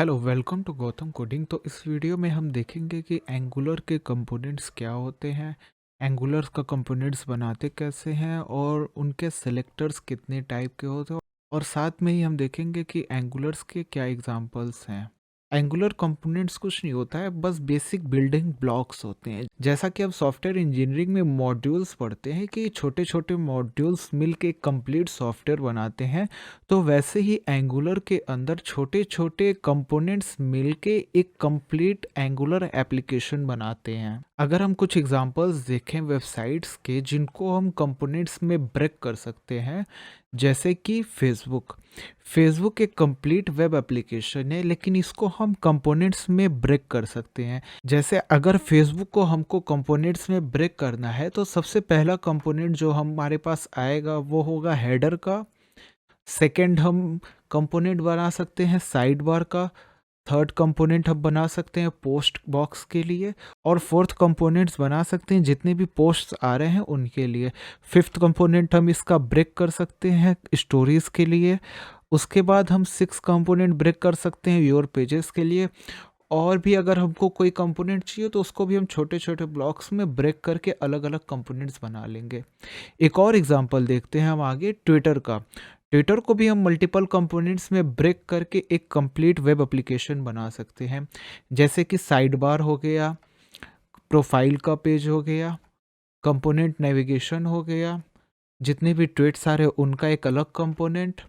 Hello, welcome to Gautam coding. तो इस video में हम देखेंगे कि एंगुलर के कंपोनेंट्स क्या होते हैं, एंगुलर का कंपोनेंट्स बनाते कैसे हैं और उनके सेलेक्टर्स कितने टाइप के होते हैं। और साथ में ही हम देखेंगे कि एंगुलर्स के क्या एग्जांपल्स हैं। एंगुलर कंपोनेंट्स कुछ नहीं होता है, बस बेसिक बिल्डिंग ब्लॉक्स होते हैं। जैसा कि अब सॉफ्टवेयर इंजीनियरिंग में मॉड्यूल्स पढ़ते हैं कि छोटे छोटे मॉड्यूल्स मिलके कंप्लीट सॉफ्टवेयर बनाते हैं, तो वैसे ही एंगुलर के अंदर छोटे छोटे कंपोनेंट्स मिलके एक कंप्लीट एंगुलर एप्लीकेशन बनाते हैं। अगर हम कुछ एग्जांपल्स देखें वेबसाइट्स के जिनको हम कंपोनेंट्स में ब्रेक कर सकते हैं, जैसे कि फेसबुक एक कंप्लीट वेब एप्लीकेशन है, लेकिन इसको हम कंपोनेंट्स में ब्रेक कर सकते हैं। जैसे अगर फेसबुक को हमको कंपोनेंट्स में ब्रेक करना है, तो सबसे पहला कंपोनेंट जो हमारे पास आएगा वो होगा हेडर का। सेकंड हम कंपोनेंट बना सकते हैं साइड बार का। थर्ड कंपोनेंट हम बना सकते हैं पोस्ट बॉक्स के लिए। और फोर्थ कंपोनेंट्स बना सकते हैं जितने भी पोस्ट्स आ रहे हैं उनके लिए। फिफ्थ कंपोनेंट हम इसका ब्रेक कर सकते हैं स्टोरीज के लिए। उसके बाद हम सिक्स कंपोनेंट ब्रेक कर सकते हैं योर पेजेस के लिए। और भी अगर हमको कोई कंपोनेंट चाहिए तो उसको भी हम छोटे छोटे ब्लॉक्स में ब्रेक करके अलग अलग कंपोनेंट्स बना लेंगे। एक और एग्जांपल देखते हैं हम आगे ट्विटर का। ट्विटर को भी हम मल्टीपल कंपोनेंट्स में ब्रेक करके एक कंप्लीट वेब एप्लीकेशन बना सकते हैं। जैसे कि साइड बार हो गया, प्रोफाइल का पेज हो गया, कंपोनेंट नेविगेशन हो गया, जितने भी ट्वीट्स आ रहे हैं उनका एक अलग कंपोनेंट,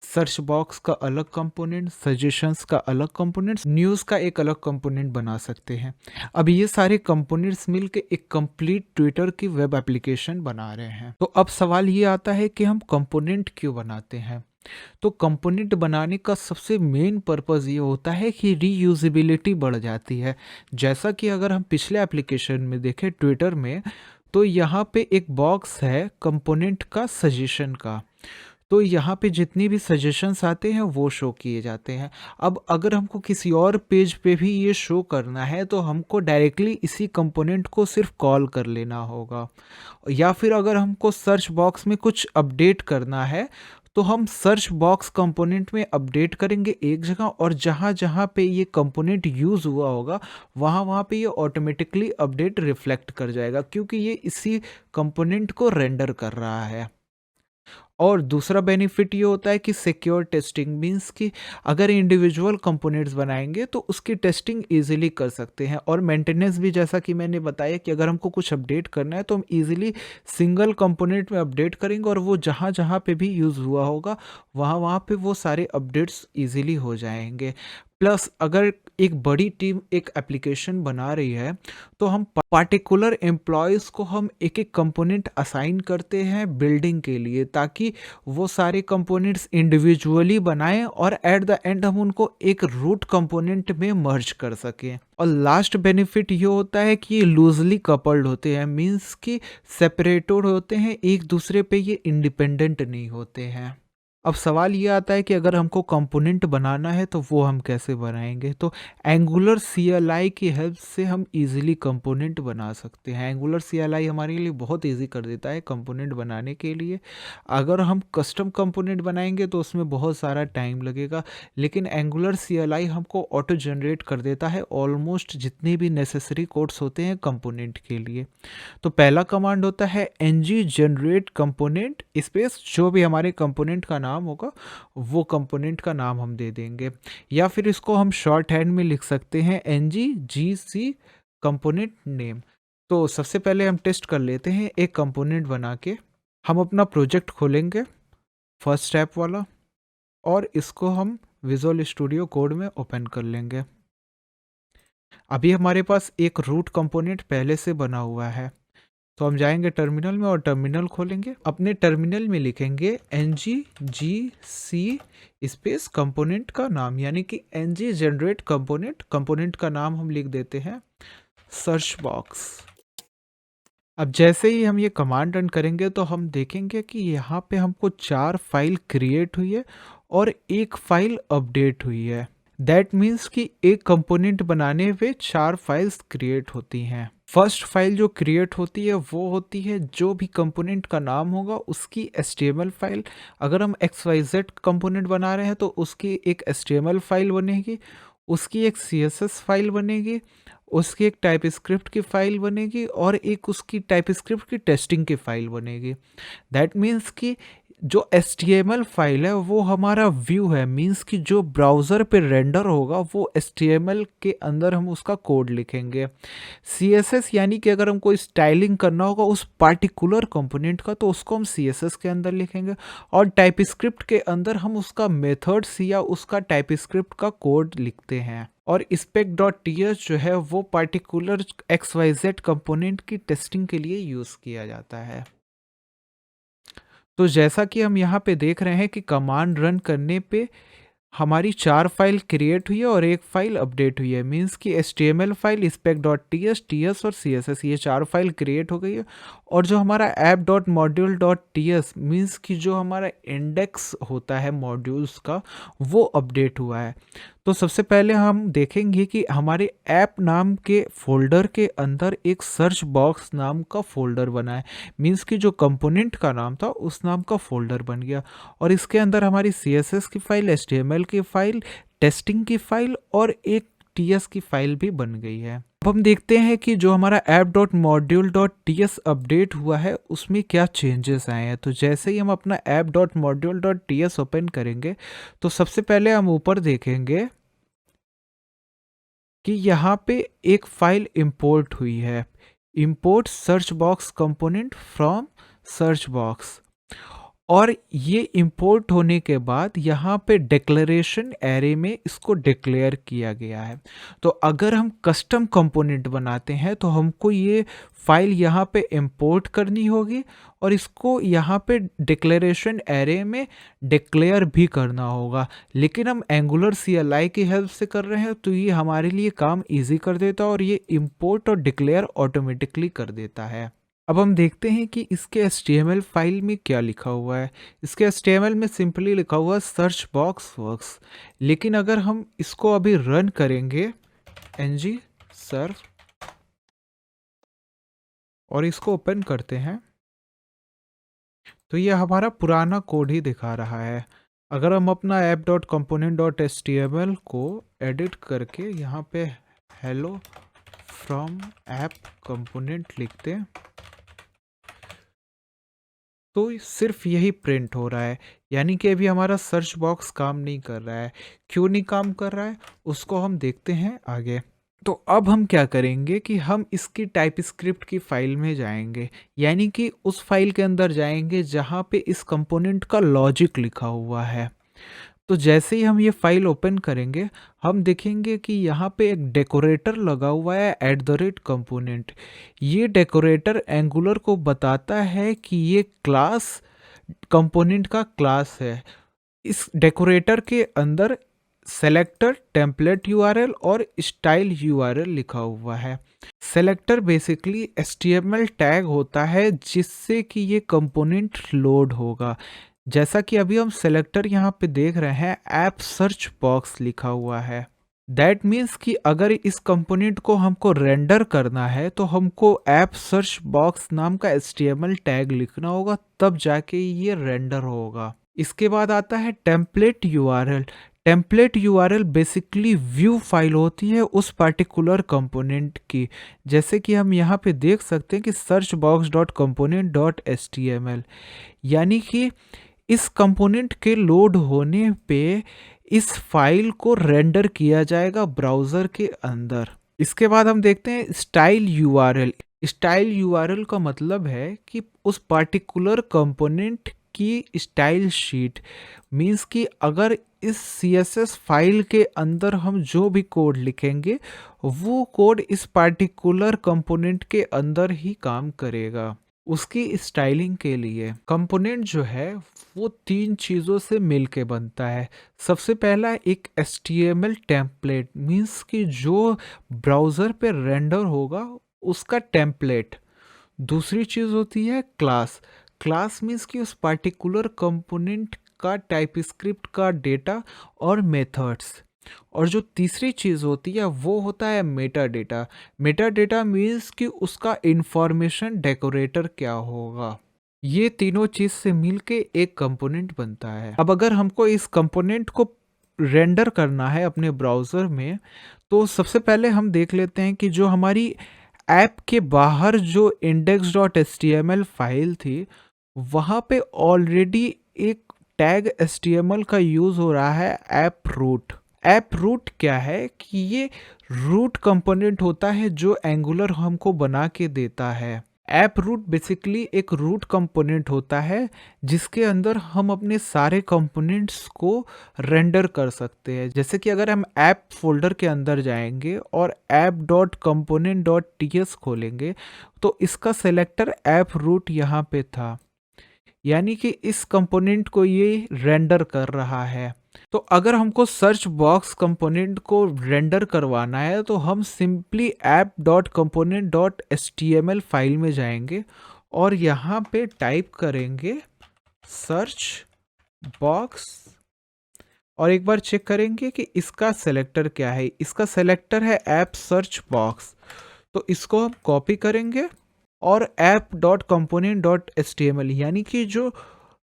सर्च बॉक्स का अलग कंपोनेंट, सजेशंस का अलग कंपोनेंट, न्यूज़ का एक अलग कंपोनेंट बना सकते हैं। अब ये सारे कंपोनेंट्स मिलके एक कंप्लीट ट्विटर की वेब एप्लीकेशन बना रहे हैं। तो अब सवाल ये आता है कि हम कंपोनेंट क्यों बनाते हैं। तो कंपोनेंट बनाने का सबसे मेन पर्पज़ ये होता है कि रीयूजेबिलिटी बढ़ जाती है। जैसा कि अगर हम पिछले एप्लीकेशन में देखें ट्विटर में, तो यहाँ पे एक बॉक्स है कंपोनेंट का सजेशन का। तो यहाँ पे जितनी भी सजेशंस आते हैं वो शो किए जाते हैं। अब अगर हमको किसी और पेज पे भी ये शो करना है तो हमको डायरेक्टली इसी कंपोनेंट को सिर्फ कॉल कर लेना होगा। या फिर अगर हमको सर्च बॉक्स में कुछ अपडेट करना है तो हम सर्च बॉक्स कंपोनेंट में अपडेट करेंगे एक जगह, और जहाँ जहाँ पे ये कंपोनेंट यूज़ हुआ होगा वहाँ वहाँ पे ये ऑटोमेटिकली अपडेट रिफ्लेक्ट कर जाएगा, क्योंकि ये इसी कंपोनेंट को रेंडर कर रहा है। और दूसरा बेनिफिट ये होता है कि सिक्योर टेस्टिंग मीन्स कि अगर इंडिविजुअल कंपोनेंट्स बनाएंगे तो उसकी टेस्टिंग इजीली कर सकते हैं। और मेंटेनेंस भी, जैसा कि मैंने बताया कि अगर हमको कुछ अपडेट करना है तो हम इजीली सिंगल कंपोनेंट में अपडेट करेंगे और वो जहाँ जहाँ पे भी यूज़ हुआ होगा वहाँ वहाँ पे वो सारे अपडेट्स इजीली हो जाएंगे। प्लस अगर एक बड़ी टीम एक एप्लीकेशन बना रही है तो हम पार्टिकुलर एम्प्लॉयज़ को हम एक एक कंपोनेंट असाइन करते हैं बिल्डिंग के लिए, ताकि वो सारे कंपोनेंट्स इंडिविजुअली बनाएं और एट द एंड हम उनको एक रूट कंपोनेंट में मर्ज कर सकें। और लास्ट बेनिफिट ये होता है कि ये लूजली कपल्ड होते हैं, मींस कि सेपरेटेड होते हैं एक दूसरे पे, ये इंडिपेंडेंट नहीं होते हैं। अब सवाल ये आता है कि अगर हमको कंपोनेंट बनाना है तो वो हम कैसे बनाएंगे। तो एंगुलर CLI की हेल्प से हम इजीली कंपोनेंट बना सकते हैं। एंगुलर CLI हमारे लिए बहुत इजी कर देता है कंपोनेंट बनाने के लिए। अगर हम कस्टम कंपोनेंट बनाएंगे तो उसमें बहुत सारा टाइम लगेगा, लेकिन एंगुलर CLI हमको ऑटो जनरेट कर देता है ऑलमोस्ट जितने भी नेसेसरी कोड्स होते हैं कंपोनेंट के लिए। तो पहला कमांड होता है ng जनरेट कंपोनेंट स्पेस, जो भी हमारे कंपोनेंट का नाम होगा वो कंपोनेंट का नाम हम दे देंगे, या फिर इसको हम शॉर्ट हैंड में लिख सकते हैं ng-gc कंपोनेंट नेम। तो सबसे पहले हम टेस्ट कर लेते हैं एक कंपोनेंट बना के। हम अपना प्रोजेक्ट खोलेंगे फर्स्ट स्टेप वाला, और इसको हम विजुअल स्टूडियो कोड में ओपन कर लेंगे। अभी हमारे पास एक रूट कंपोनेंट पहले से बना हुआ है, तो हम जाएंगे टर्मिनल में और टर्मिनल खोलेंगे। अपने टर्मिनल में लिखेंगे ng-gc स्पेस कंपोनेंट का नाम, यानी कि ng जनरेट कंपोनेंट। कंपोनेंट का नाम हम लिख देते हैं सर्च बॉक्स। अब जैसे ही हम ये कमांड रन करेंगे तो हम देखेंगे कि यहाँ पे हमको 4 फाइल क्रिएट हुई है और एक फाइल अपडेट हुई है। दैट मीन्स कि एक कंपोनेंट बनाने पे 4 फाइल्स क्रिएट होती हैं। फर्स्ट फाइल जो क्रिएट होती है वो होती है जो भी कंपोनेंट का नाम होगा उसकी HTML फाइल। अगर हम XYZ कंपोनेंट बना रहे हैं तो उसकी एक HTML फाइल बनेगी। उसकी एक CSS फाइल बनेगी, उसकी एक टाइपस्क्रिप्ट की फाइल बनेगी और एक उसकी टाइपस्क्रिप्ट की टेस्टिंग की फाइल बनेगी। दैट मीन्स कि जो HTML फाइल है वो हमारा व्यू है, मीन्स कि जो ब्राउज़र पे रेंडर होगा वो HTML के अंदर हम उसका कोड लिखेंगे। CSS यानी कि अगर हमको स्टाइलिंग करना होगा उस पार्टिकुलर कंपोनेंट का तो उसको हम CSS के अंदर लिखेंगे, और टाइपस्क्रिप्ट के अंदर हम उसका मेथड्स या उसका टाइपस्क्रिप्ट का कोड लिखते हैं। और spec.ts जो है वो पार्टिकुलर XYZ कंपोनेंट की टेस्टिंग के लिए यूज़ किया जाता है। तो जैसा कि हम यहाँ पे देख रहे हैं कि कमांड रन करने पे हमारी 4 फाइल क्रिएट हुई है और एक फाइल अपडेट हुई है, मींस कि HTML फाइल spec.ts, ts और CSS ये 4 फाइल क्रिएट हो गई है। और जो हमारा app.module.ts मींस कि जो हमारा इंडेक्स होता है मॉड्यूल्स का वो अपडेट हुआ है। तो सबसे पहले हम देखेंगे कि हमारे ऐप नाम के फोल्डर के अंदर एक सर्च बॉक्स नाम का फोल्डर बना है, मींस कि जो कंपोनेंट का नाम था उस नाम का फोल्डर बन गया, और इसके अंदर हमारी CSS की फाइल, HTML की फाइल, टेस्टिंग की फाइल और एक TS की फाइल भी बन गई है। अब हम देखते हैं कि जो हमारा app.module.ts अपडेट हुआ है उसमें क्या चेंजेस आए हैं। तो जैसे ही हम अपना app.module.ts ओपन करेंगे तो सबसे पहले हम ऊपर देखेंगे कि यहाँ पे एक फाइल इंपोर्ट हुई है, import search box component from search box. और ये इंपोर्ट होने के बाद यहाँ पे डिक्लेरेशन एरे में इसको डिक्लेयर किया गया है। तो अगर हम कस्टम कंपोनेंट बनाते हैं तो हमको ये फाइल यहाँ पे इंपोर्ट करनी होगी और इसको यहाँ पे डिक्लेरेशन एरे में डिक्लेयर भी करना होगा। लेकिन हम एंगुलर CLI की हेल्प से कर रहे हैं तो ये हमारे लिए काम ईजी कर देता है और ये इंपोर्ट और डिक्लेयर ऑटोमेटिकली कर देता है। अब हम देखते हैं कि इसके HTML फाइल में क्या लिखा हुआ है। इसके HTML में सिंपली लिखा हुआ है सर्च बॉक्स वर्क्स, लेकिन अगर हम इसको अभी रन करेंगे ng सर्फ और इसको ओपन करते हैं तो ये हमारा पुराना कोड ही दिखा रहा है। अगर हम अपना app.component.html को एडिट करके यहाँ पे हेलो फ्रॉम ऐप कंपोनेंट लिखते हैं तो सिर्फ यही प्रिंट हो रहा है, यानी कि अभी हमारा सर्च बॉक्स काम नहीं कर रहा है। क्यों नहीं काम कर रहा है उसको हम देखते हैं आगे। तो अब हम क्या करेंगे कि हम इसकी टाइपस्क्रिप्ट की फाइल में जाएंगे, यानी कि उस फाइल के अंदर जाएंगे जहाँ पे इस कंपोनेंट का लॉजिक लिखा हुआ है। तो जैसे ही हम ये फाइल ओपन करेंगे हम देखेंगे कि यहाँ पे एक डेकोरेटर लगा हुआ है @component। ये डेकोरेटर एंगुलर को बताता है कि ये क्लास कंपोनेंट का क्लास है। इस डेकोरेटर के अंदर सेलेक्टर, टेम्पलेट URL और स्टाइल URL लिखा हुआ है। सेलेक्टर बेसिकली HTML टैग होता है जिससे कि ये कंपोनेंट लोड होगा। जैसा कि अभी हम सेलेक्टर यहाँ पे देख रहे हैं ऐप सर्च बॉक्स लिखा हुआ है। दैट मीन्स कि अगर इस कंपोनेंट को हमको रेंडर करना है तो हमको ऐप सर्च बॉक्स नाम का HTML टैग लिखना होगा, तब जाके ये रेंडर होगा। इसके बाद आता है template URL। Template URL basically view file होती है उस पार्टिकुलर कंपोनेंट की, जैसे कि हम यहाँ पे देख सकते हैं कि searchbox.component.html, यानी कि इस कंपोनेंट के लोड होने पे इस फाइल को रेंडर किया जाएगा ब्राउज़र के अंदर। इसके बाद हम देखते हैं स्टाइल URL। स्टाइल URL का मतलब है कि उस पार्टिकुलर कंपोनेंट की स्टाइल शीट, मींस कि अगर इस CSS फाइल के अंदर हम जो भी कोड लिखेंगे वो कोड इस पार्टिकुलर कंपोनेंट के अंदर ही काम करेगा। उसकी स्टाइलिंग के लिए कंपोनेंट जो है वो 3 चीज़ों से मिल के बनता है। सबसे पहला एक HTML टेम्पलेट, मीन्स कि जो ब्राउज़र पे रेंडर होगा उसका टेम्पलेट। दूसरी चीज़ होती है क्लास। क्लास मीन्स कि उस पार्टिकुलर कंपोनेंट का टाइपस्क्रिप्ट का डेटा और मेथड्स। और जो तीसरी चीज़ होती है वो होता है Meta data. Meta data means कि उसका इंफॉर्मेशन डेकोरेटर क्या होगा। ये तीनों चीज़ से मिलके एक कंपोनेंट बनता है। अब अगर हमको इस कंपोनेंट को रेंडर करना है अपने ब्राउज़र में, तो सबसे पहले हम देख लेते हैं कि जो हमारी ऐप के बाहर जो index.html फाइल थी, वहाँ पे ऑलरेडी एक टैग HTML का यूज़ हो रहा है ऐप रूट। ऐप रूट क्या है कि ये रूट कंपोनेंट होता है जो एंगुलर हमको बना के देता है। ऐप रूट बेसिकली एक रूट कंपोनेंट होता है जिसके अंदर हम अपने सारे कंपोनेंट्स को रेंडर कर सकते हैं। जैसे कि अगर हम ऐप फोल्डर के अंदर जाएंगे और app.component.ts खोलेंगे, तो इसका सेलेक्टर ऐप रूट यहाँ पे था, यानी कि इस कंपोनेंट को ये रेंडर कर रहा है। तो अगर हमको सर्च बॉक्स कंपोनेंट को रेंडर करवाना है, तो हम सिंपली app.component.html फाइल में जाएंगे और यहाँ पे टाइप करेंगे सर्च बॉक्स और एक बार चेक करेंगे कि इसका सेलेक्टर क्या है। इसका सेलेक्टर है ऐप सर्च बॉक्स, तो इसको हम कॉपी करेंगे और app.component.html यानी कि जो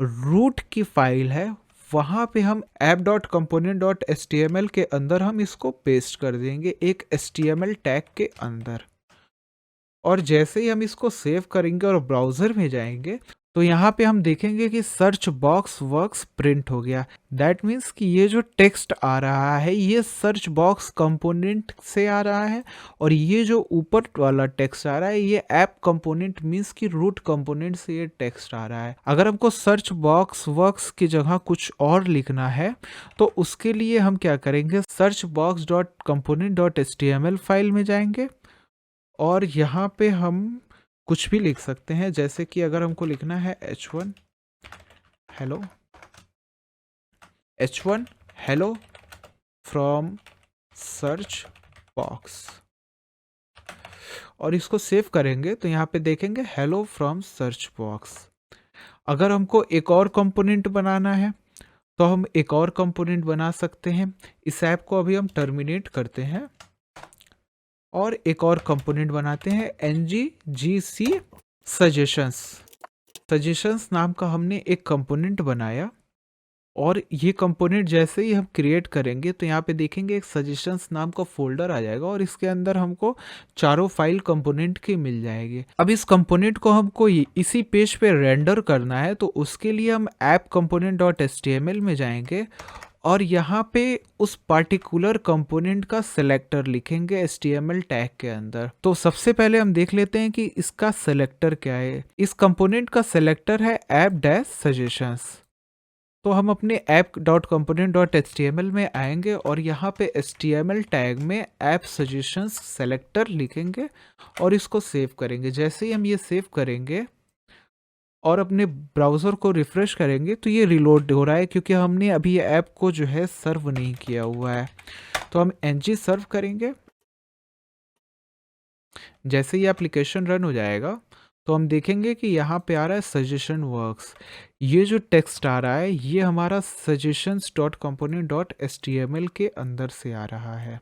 रूट की फाइल है वहाँ पे हम app.component.html के अंदर हम इसको पेस्ट कर देंगे एक HTML टैग के अंदर। और जैसे ही हम इसको सेव करेंगे और ब्राउज़र में जाएंगे, तो यहाँ पे हम देखेंगे कि सर्च बॉक्स वर्क्स प्रिंट हो गया। दैट मीन्स कि ये जो टेक्स्ट आ रहा है ये सर्च बॉक्स कंपोनेंट से आ रहा है, और ये जो ऊपर वाला टेक्स्ट आ रहा है ये ऐप कंपोनेंट मीन्स कि रूट कंपोनेंट से ये टेक्स्ट आ रहा है। अगर हमको सर्च बॉक्स वर्क्स की जगह कुछ और लिखना है, तो उसके लिए हम क्या करेंगे, search box dot component dot HTML file में जाएंगे और यहाँ पे हम कुछ भी लिख सकते हैं। जैसे कि अगर हमको लिखना है h1 hello from search box और इसको सेव करेंगे, तो यहाँ पे देखेंगे हेलो फ्रॉम सर्च बॉक्स। अगर हमको एक और कंपोनेंट बनाना है तो हम एक और कंपोनेंट बना सकते हैं। इस ऐप को अभी हम टर्मिनेट करते हैं और एक और कंपोनेंट बनाते हैं nggc सजेशंस नाम का हमने एक कंपोनेंट बनाया। और ये कंपोनेंट जैसे ही हम क्रिएट करेंगे, तो यहाँ पे देखेंगे एक सजेशंस नाम का फोल्डर आ जाएगा और इसके अंदर हमको चारों फाइल कंपोनेंट की मिल जाएगी। अब इस कंपोनेंट को हमको इसी पेज पे रेंडर करना है, तो उसके लिए हम app.component.html में जाएंगे और यहाँ पे उस पार्टिकुलर कंपोनेंट का सेलेक्टर लिखेंगे HTML टैग के अंदर। तो सबसे पहले हम देख लेते हैं कि इसका सेलेक्टर क्या है। इस कंपोनेंट का सेलेक्टर है app-suggestions। तो हम अपने app.component.html में आएंगे और यहाँ पे HTML टैग में ऐप सजेशंस सेलेक्टर लिखेंगे और इसको सेव करेंगे। जैसे ही हम ये सेव करेंगे और अपने ब्राउज़र को रिफ़्रेश करेंगे, तो ये रिलोड हो रहा है क्योंकि हमने अभी ये ऐप को जो है सर्व नहीं किया हुआ है। तो हम ng सर्व करेंगे। जैसे ही एप्लीकेशन रन हो जाएगा, तो हम देखेंगे कि यहाँ पे आ रहा है सजेशन वर्क्स। ये जो टेक्स्ट आ रहा है ये हमारा suggestions.component.html के अंदर से आ रहा है।